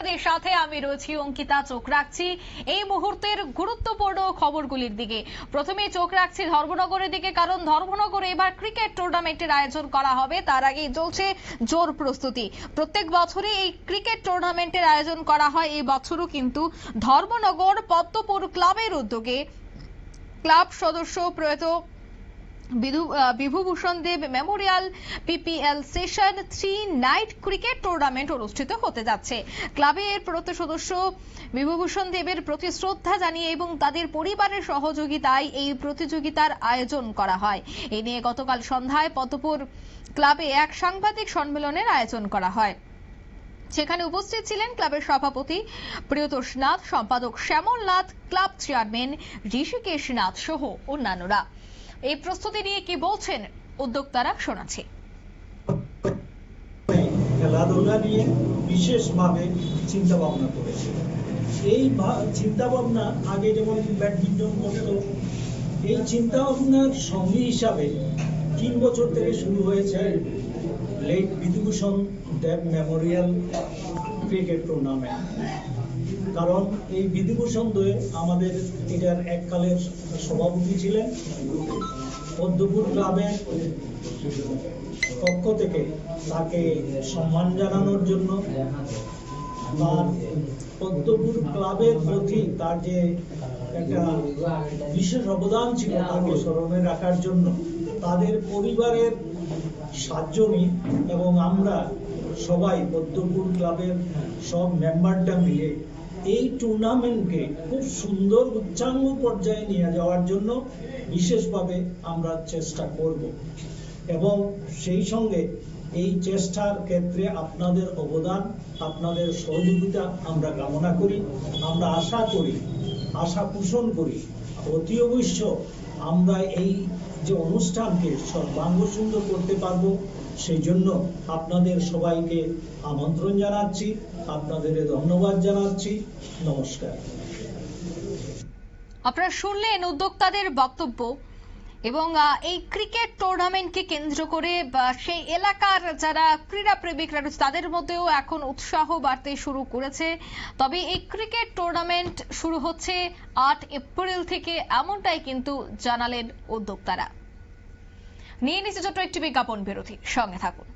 সাথে আমি রয়েছি অঙ্কিতা। চোখ রাখছি এই মুহূর্তের গুরুত্বপূর্ণ খবরগুলির দিকে। প্রথমে চোখ রাখছি ধর্মনগরের দিকে, কারণ ধর্মনগরে এবার ক্রিকেট টুর্নামেন্টের আয়োজন করা হবে। তার আগেই চলছে জোর প্রস্তুতি। প্রত্যেক বছরই এই ক্রিকেট টুর্নামেন্টের আয়োজন করা হয়। এই বছরও কিন্তু ধর্মনগর পদ্মপুর ক্লাবের উদ্যোগে ক্লাব সদস্য প্রয়াত Bibhubhushan Deb memorial PPL session 3 night cricket tournament অনুষ্ঠিত হতে যাচ্ছে। ক্লাবের প্রত সদস্য বিভূভূষণ দেবের প্রতি শ্রদ্ধা জানিয়ে এবং তাদের পরিবারের সহযোগিতায় এই প্রতিযোগিতার আয়োজন করা হয়। এ নিয়ে গতকাল সন্ধ্যায় পদ্মপুর ক্লাবে এক সাংবাদিক সম্মেলনের আয়োজন করা হয়। সেখানে উপস্থিত ছিলেন ক্লাবের সভাপতি প্রিয়তোষ নাথ, সম্পাদক শ্যামল নাথ, ক্লাব চেয়ারম্যান ঋষিকেশ নাথ সহ অন্যান্যরা। এই প্রস্তুতি নিয়ে কি বলছেন উদ্যোক্তারা, শোনাচ্ছি। খেলাধুলা নিয়ে বিশেষভাবে চিন্তা ভাবনা করেছে। এই চিন্তা ভাবনা আগে যেমন ব্যাডমিন্টন করতো, এই চিন্তা ভাবনার সঙ্গী হিসাবে 3 বছর থেকে শুরু হয়েছে late Bibhubhushan Deb Memorial cricket tournament. কারণ এই বিভূভূষণ দেব আমাদের এটার এককালের সভাপতি ছিলেন। পদ্মপুর ক্লাবের পক্ষ থেকে তাকে সম্মান জানানোর জন্য, তার পদ্মপুর ক্লাবের প্রতি তার যে একটা বিশেষ অবদান ছিল তাকে স্মরণে রাখার জন্য তাদের পরিবারের 7 জনই এবং আমরা সবাই পদ্মপুর ক্লাবের সব মেম্বারটা মিলে এই টুর্নামেন্টকে খুব সুন্দর উচ্চাঙ্গ পর্যায়ে নিয়ে যাওয়ার জন্য বিশেষভাবে আমরা চেষ্টা করব এবং সেই সঙ্গে এই চেষ্টার ক্ষেত্রে আপনাদের অবদান, আপনাদের সহযোগিতা আমরা কামনা করি। আমরা আশা পোষণ করি অতি অবশ্য আমরা এই যে অনুষ্ঠানকে সর্বাঙ্গ সুন্দর করতে পারবো। সেই জন্য আপনাদের সবাইকে আমন্ত্রণ জানাচ্ছি, আপনাদের ধন্যবাদ জানাচ্ছি। নমস্কার। আপনারা শুনলেন উদ্যোক্তাদের বক্তব্য এবং এই ক্রিকেট টুর্নামেন্টকে কেন্দ্র করে সেই এলাকার যারা ক্রীড়াপ্রেমিকরা রয়েছে তাদের মধ্যেও এখন উৎসাহ বাড়তে শুরু করেছে। তবে এই ক্রিকেট টুর্নামেন্ট শুরু হচ্ছে 8 এপ্রিল থেকে, এমনটাই কিন্তু জানালেন উদ্যোক্তারা। নিয়ে নিচ্ছে ছোট্ট একটি বিজ্ঞাপন বিরতি, সঙ্গে থাকুন।